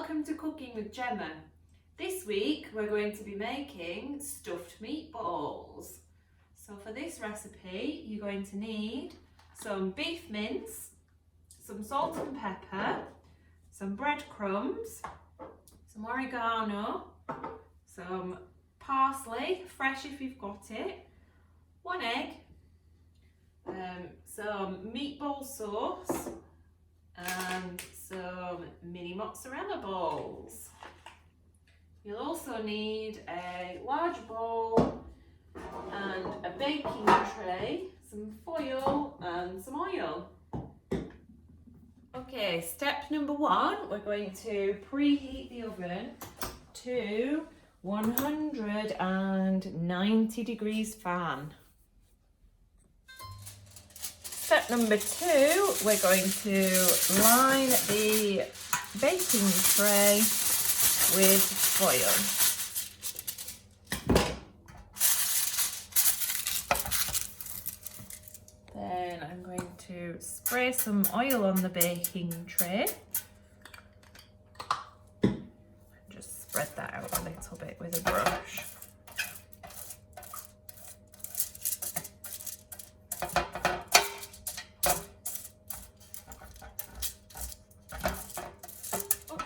welcome to Cooking with Gemma. This week we're going to be making stuffed meatballs. So for this recipe you're going to need some beef mince, some salt and pepper, some breadcrumbs, some oregano, some parsley, fresh if you've got it, 1 egg, some meatball sauce and some mini mozzarella balls. You'll also need a large bowl and a baking tray, some foil and some oil. Okay, step number 1, we're going to preheat the oven to 190 degrees fan. Step number 2, we're going to line the baking tray with foil. Then I'm going to spray some oil on the baking tray. And just spread that out a little bit with a brush.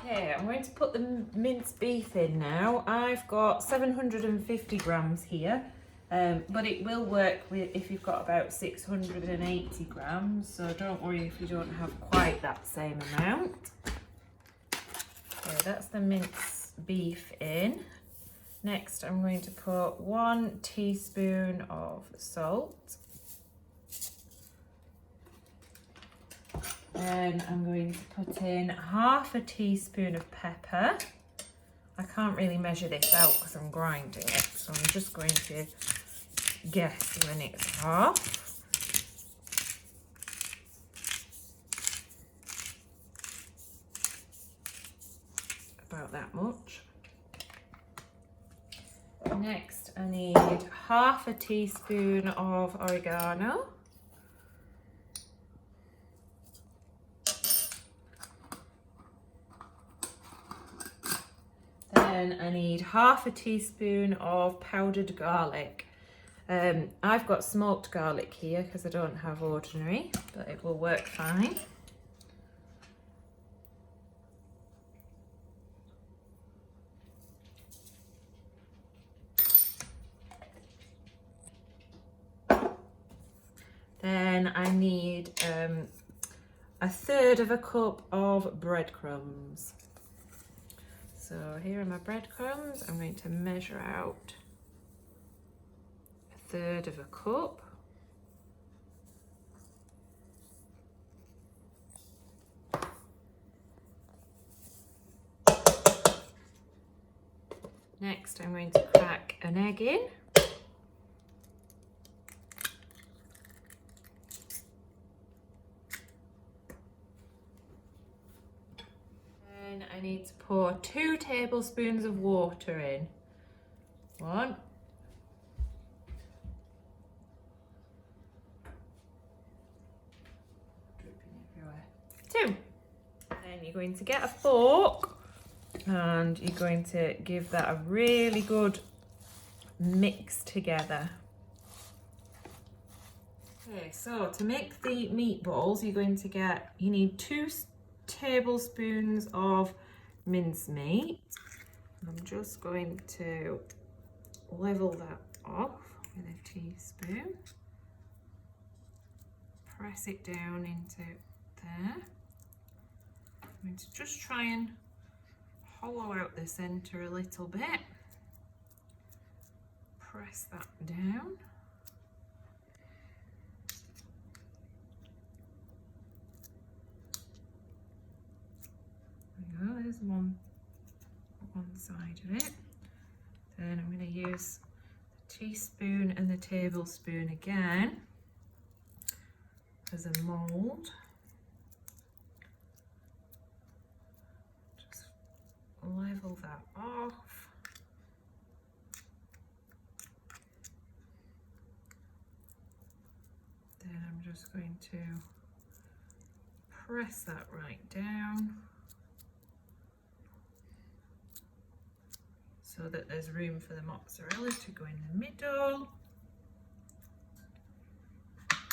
Okay, I'm going to put the minced beef in now. I've got 750 grams here, but it will work if you've got about 680 grams, so don't worry if you don't have quite that same amount. Okay, that's the minced beef in. Next, I'm going to put 1 teaspoon of salt. Then I'm going to put in half a teaspoon of pepper. I can't really measure this out because I'm grinding it, so I'm just going to guess when it's half. About that much. Next, I need half a teaspoon of oregano. Then I need half a teaspoon of powdered garlic. I've got smoked garlic here because I don't have ordinary, but it will work fine. Then I need 1/3 of a cup of breadcrumbs. So here are my breadcrumbs. I'm going to measure out 1/3 of a cup. Next, I'm going to crack an egg in. I need to pour 2 tablespoons of water in. 1. 2. Then you're going to get a fork and you're going to give that a really good mix together. Okay, so to make the meatballs, you need 2 tablespoons of mincemeat. I'm just going to level that off with a teaspoon. Press it down into there. I'm going to just try and hollow out the centre a little bit. Press that down. There we go, there's one side of it. Then I'm going to use the teaspoon and the tablespoon again as a mould. Just level that off. Then I'm just going to press that right down. so that there's room for the mozzarella to go in the middle.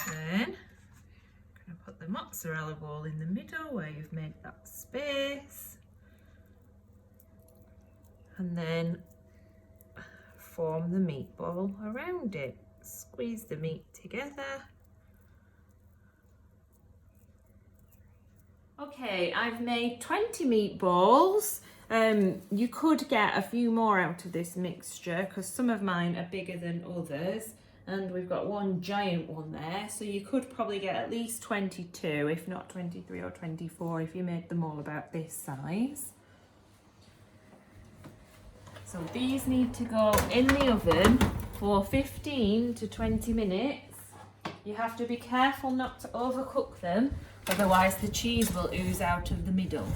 Then I'm going to put the mozzarella ball in the middle where you've made that space, and then form the meatball around it. Squeeze the meat together. Okay, I've made 20 meatballs. You could get a few more out of this mixture because some of mine are bigger than others, and we've got one giant one there, so you could probably get at least 22, if not 23 or 24 if you made them all about this size. So these need to go in the oven for 15 to 20 minutes. You have to be careful not to overcook them, otherwise the cheese will ooze out of the middle.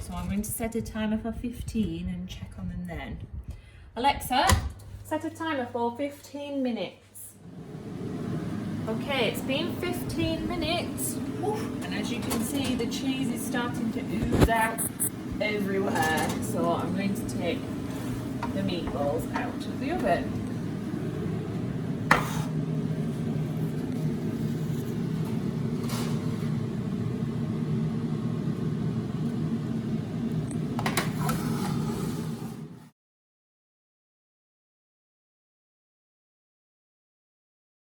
So I'm going to set a timer for 15 and check on them then. Alexa, set a timer for 15 minutes. Okay, it's been 15 minutes. And as you can see, the cheese is starting to ooze out everywhere. So I'm going to take the meatballs out of the oven.